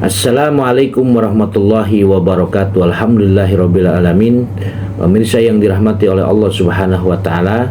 Assalamualaikum warahmatullahi wabarakatuh. Alhamdulillahirabbil alamin. Pemirsa yang dirahmati oleh Allah Subhanahu wa taala,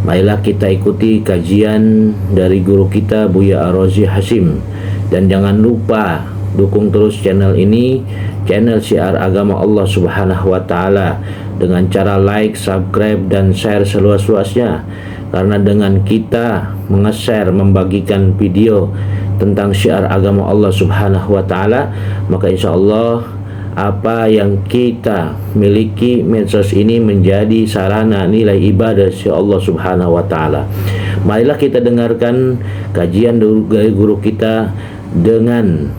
marilah kita ikuti kajian dari guru kita Buya Ar-Razi Hasyim. Dan jangan lupa dukung terus channel ini, channel Syiar Agama Allah Subhanahu wa taala, dengan cara like, subscribe dan share seluas-luasnya. Karena dengan kita menge-share, membagikan video tentang syiar agama Allah Subhanahu wa taala, maka insya Allah apa yang kita miliki medsos ini menjadi sarana nilai ibadah si Allah Subhanahu wa taala. Marilah kita dengarkan kajian dari guru kita. Dengan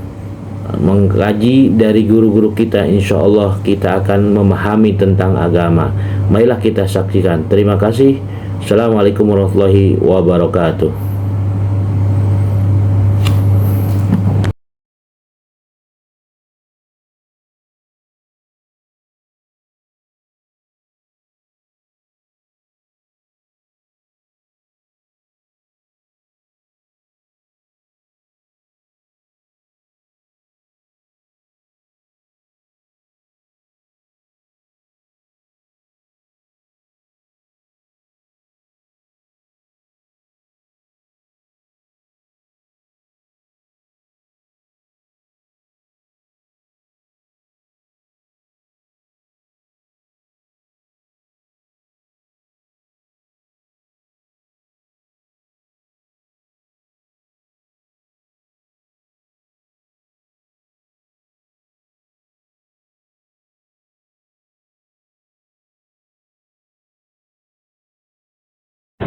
mengkaji dari guru-guru kita, insya Allah kita akan memahami tentang agama. Marilah kita saksikan. Terima kasih. Assalamualaikum warahmatullahi wabarakatuh.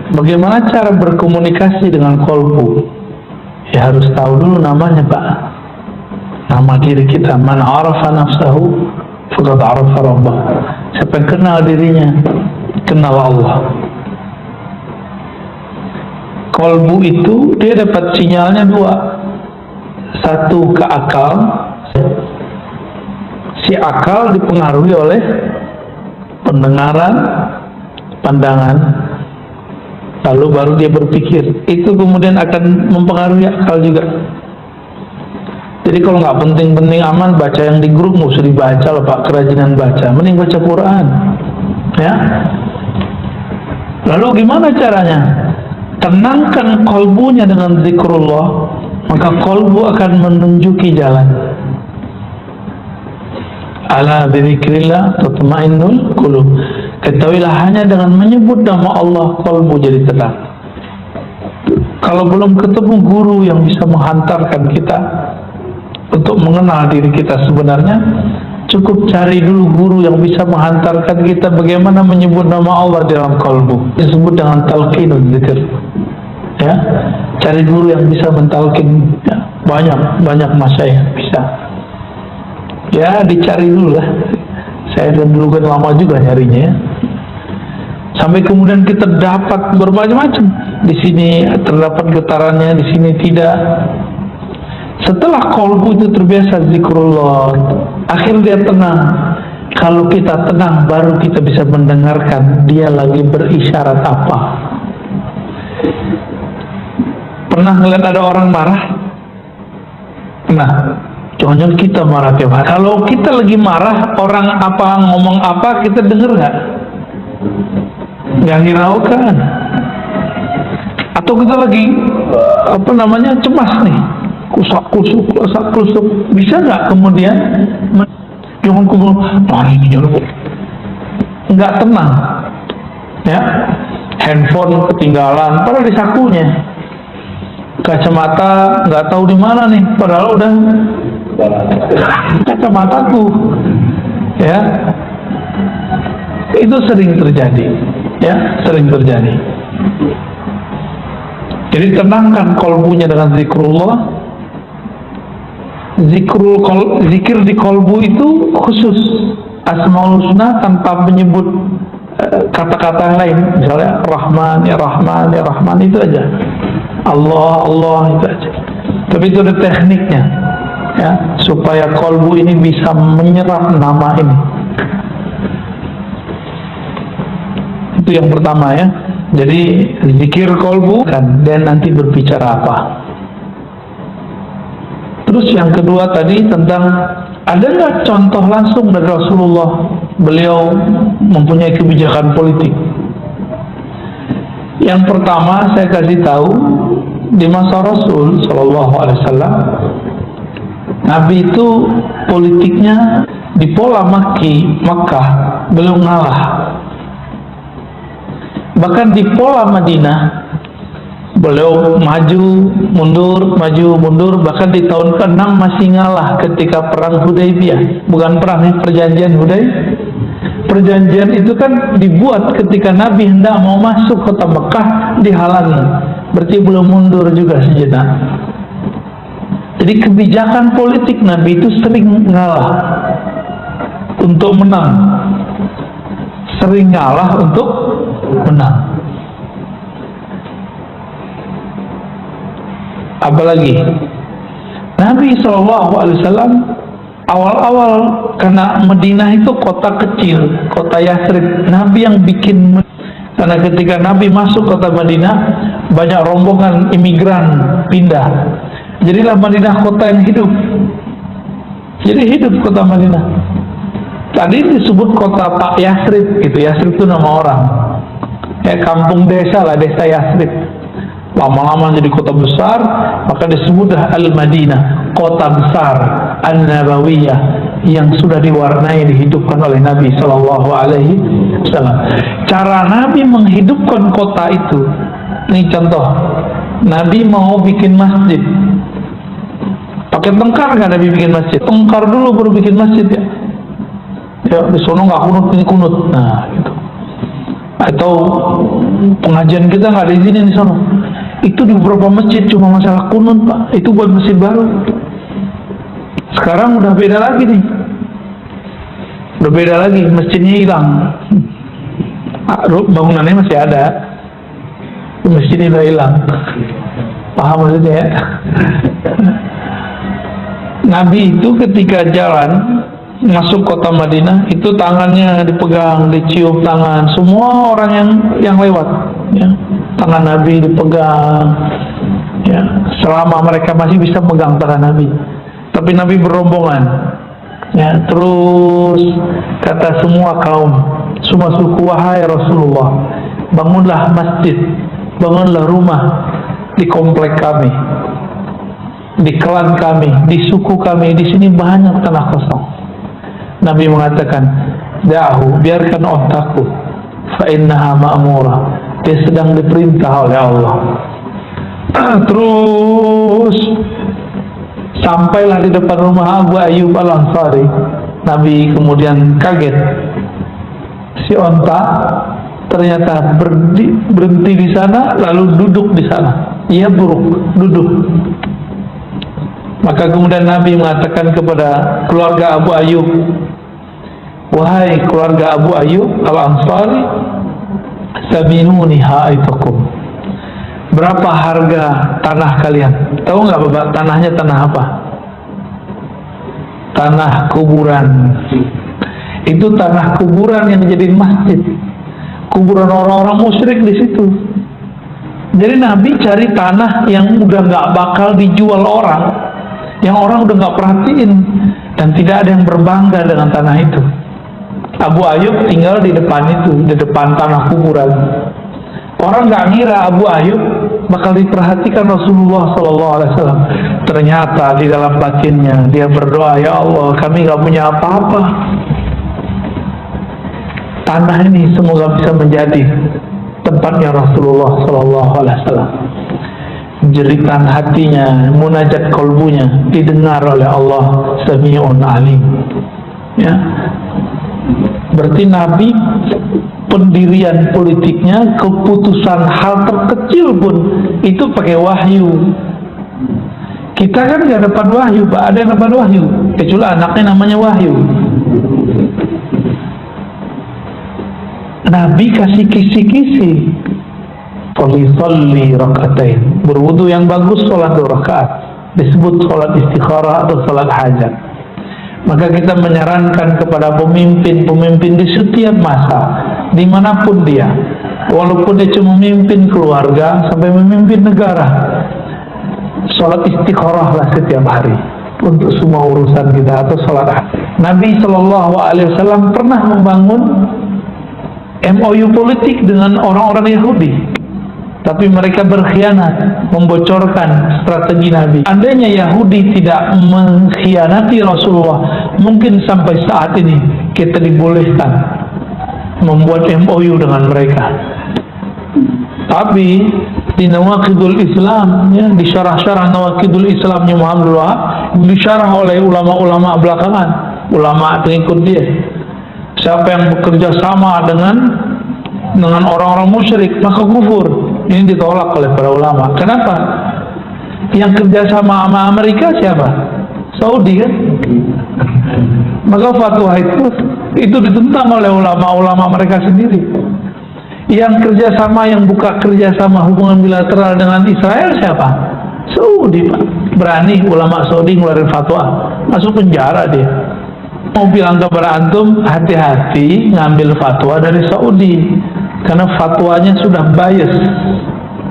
Bagaimana cara berkomunikasi dengan kolbu? Ya harus tahu dulu namanya, Pak. Nama diri kita. Man arafa nafsahu faqad arafa rabbah. Siapa yang kenal dirinya, kenal Allah. Kolbu itu dia dapat sinyalnya dua. Satu ke akal. Si akal dipengaruhi oleh pendengaran, pandangan, lalu baru dia berpikir. Itu kemudian akan mempengaruhi akal juga. Jadi kalau nggak penting-penting aman, baca yang di grup nggak usah dibaca loh Pak, kerajinan baca, mending baca Quran ya. Lalu gimana caranya? Tenangkan kolbunya dengan zikrullah, maka kolbu akan menunjuki jalan. Ala bizikrillah tatma'innul qulub. Ketahuilah hanya dengan menyebut nama Allah kolbu jadi tenang. Kalau belum ketemu guru yang bisa menghantarkan kita untuk mengenal diri kita sebenarnya, cukup cari dulu guru yang bisa menghantarkan kita bagaimana menyebut nama Allah dalam kolbu. Disebut dengan talqinul zikr ya. Cari guru yang bisa mentalkin ya. Banyak masyayikh bisa ya, dicari dulu lah. Saya dulu kan lama juga nyarinya ya. Sampai kemudian kita dapat bermacam-macam. Di sini terdapat getarannya, di sini tidak. Setelah kolbu itu terbiasa zikrullah, akhirnya dia tenang. Kalau kita tenang, baru kita bisa mendengarkan dia lagi berisyarat apa. Pernah ngeliat ada orang marah? Nah, jangan-jangan kita marah tiap hari. Kalau kita lagi marah, orang apa ngomong apa kita denger nggak? Nggak hiraukan. Atau kita lagi cemas nih, kusak-kusuk, bisa nggak kemudian jangan ini jangan nggak tenang ya. Handphone ketinggalan, padahal di sakunya. Kacamata nggak tahu di mana nih, padahal udah kacamataku ya. Itu sering terjadi ya, sering terjadi. Jadi tenangkan kolbunya dengan zikrullah. Zikir di kolbu itu khusus Asmaul Husna tanpa menyebut kata-kata yang lain. Misalnya Rahman ya Rahman ya Rahman, itu aja. Allah itu aja. Tapi itu ada tekniknya ya, supaya kolbu ini bisa menyerap nama ini. Itu yang pertama ya. Jadi zikir kolbu kan, dan nanti berbicara apa. Terus Terus yang kedua tadi tentang ada nggak contoh langsung dari Rasulullah beliau mempunyai kebijakan politik. Yang pertama saya kasih tahu, di masa Rasul Shallallahu Alaihi Wasallam, Nabi itu politiknya di pola Makkah belum ngalah. Bahkan di pola Madinah beliau maju mundur, bahkan di tahun ke-6 masih ngalah ketika perang Hudaybiyah. Bukan perang, perjanjian Hudaybiyah. Perjanjian itu kan dibuat ketika Nabi hendak mau masuk kota Mekah, dihalangi. Berarti belum mundur juga sejenak. Jadi kebijakan politik Nabi itu sering ngalah untuk menang, sering ngalah untuk menang. Apalagi Nabi SAW awal-awal, karena Madinah itu kota kecil, kota Yathrib, Nabi yang bikin. Karena ketika Nabi masuk kota Madinah, banyak rombongan imigran pindah. Jadilah Madinah kota yang hidup. Jadi hidup kota Madinah. Tadi disebut kota Pak Yathrib, gitu. Yathrib itu nama orang. Kayak kampung desa lah, desa Yathrib. Lama-lama jadi kota besar, maka disebutlah Al-Madinah, kota besar An-Nabawiyah yang sudah diwarnai, dihidupkan oleh Nabi Sallallahu Alaihi Wasallam. Cara Nabi menghidupkan kota itu, ini contoh. Nabi mau bikin masjid, pakai tengkar nggak Nabi bikin masjid? Tengkar dulu baru bikin masjid ya. Ya di sono nggak kunut, ini kunut. Nah gitu. Atau pengajian kita nggak diizinin di sono. Itu di beberapa masjid cuma masalah kunut Pak, itu buat masjid baru. Sekarang udah beda lagi nih, udah beda lagi, masjidnya hilang, bangunannya masih ada, masjidnya udah hilang. Paham maksudnya ya? Nabi itu ketika jalan masuk kota Madinah, itu tangannya dipegang, dicium tangan semua orang yang lewat ya. Tangan Nabi dipegang ya, selama mereka masih bisa megang tangan Nabi. Tapi Nabi berombongan ya, terus kata semua kaum, semua suku, wahai Rasulullah, bangunlah masjid, bangunlah rumah di komplek kami, di klan kami, di suku kami, di sini banyak tanah kosong. Nabi mengatakan, da'hu, biarkan ontaku, fa innaha ma'murah, dia sedang diperintah oleh Allah. Terus sampailah di depan rumah Abu Ayyub Al-Ansari. Nabi kemudian kaget, si onta ternyata berhenti di sana, lalu duduk di sana. Ia buruk, duduk. Maka kemudian Nabi mengatakan kepada keluarga Abu Ayyub, wahai keluarga Abu Ayyub Al-Ansari, saminuni haitakum, berapa harga tanah kalian? Tahu nggak Bapak, tanahnya tanah apa? Tanah kuburan. Itu tanah kuburan yang jadi masjid, kuburan orang-orang musyrik di situ. Jadi Nabi cari tanah yang udah nggak bakal dijual orang, yang orang udah nggak perhatiin, dan tidak ada yang berbangga dengan tanah itu. Abu Ayyub tinggal di depan itu, di depan tanah kuburan. Orang nggak ngira Abu Ayyub bakal diperhatikan Rasulullah SAW. Ternyata di dalam batinnya dia berdoa, ya Allah, kami nggak punya apa-apa. Tanah ini semoga bisa menjadi tempatnya Rasulullah SAW. Jeritan hatinya, munajat kolbunya didengar oleh Allah Sami'un Alim. Ya, berarti Nabi pendirian politiknya, keputusan hal terkecil pun itu pakai wahyu. Kita kan nggak dapat wahyu, Pak. Ada yang dapat wahyu, kecuali anaknya namanya Wahyu. Nabi kasih kisi-kisi. Falisalli rakaatain, berwudu yang bagus, sholat 2 rakaat, disebut sholat istikharah atau sholat hajat. Maka kita menyarankan kepada pemimpin-pemimpin di setiap masa, dimanapun dia, walaupun dia cuma memimpin keluarga sampai memimpin negara, sholat istikharah lah setiap hari. untuk semua urusan kita atau sholat. Nabi Shallallahu Alaihi Wasallam pernah membangun MOU politik dengan orang-orang Yahudi, tapi mereka berkhianat, membocorkan strategi Nabi. Andainya Yahudi tidak mengkhianati Rasulullah, mungkin sampai saat ini kita dibolehkan membuat MOU dengan mereka. Tapi di Nawaqidul Islam, ya, di syarah-syarah Nawaqidul Islamnya Muhammad Wahab, disyarah oleh ulama-ulama belakangan, ulama pengikut dia. Siapa yang bekerja sama dengan orang-orang musyrik maka kufur. Ini ditolak oleh para ulama. Kenapa? Yang kerja sama Amerika siapa? Saudi kan? Maka fatwa itu ditentang oleh ulama-ulama mereka sendiri. Yang kerjasama, yang buka kerjasama hubungan bilateral dengan Israel siapa? Saudi, Pak. Berani ulama Saudi ngeluarin fatwa, masuk penjara dia. Mau bilang kepada antum, hati-hati ngambil fatwa dari Saudi, karena fatwanya sudah bias,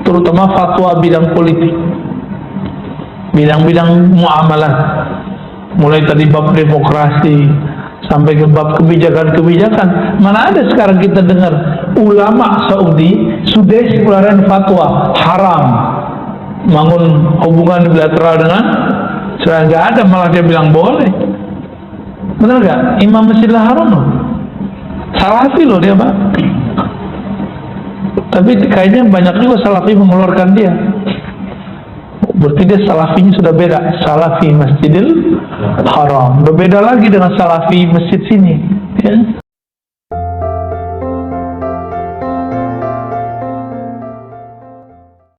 terutama fatwa bidang politik, bidang-bidang muamalah, mulai tadi bab demokrasi sampai ke bab kebijakan-kebijakan. Mana ada sekarang kita dengar ulama Saudi sudah keluaran fatwa haram bangun hubungan bilateral dengan Israel. Nggak ada, malah dia bilang boleh. Benar nggak? Imam Masjidil Haram loh, Salafi loh dia, Pak. Tapi kayaknya banyak juga Salafi mengeluarkan dia. Berarti dia Salafinya sudah beda. Salafi Masjidil Haram berbeda lagi dengan Salafi masjid sini, ya.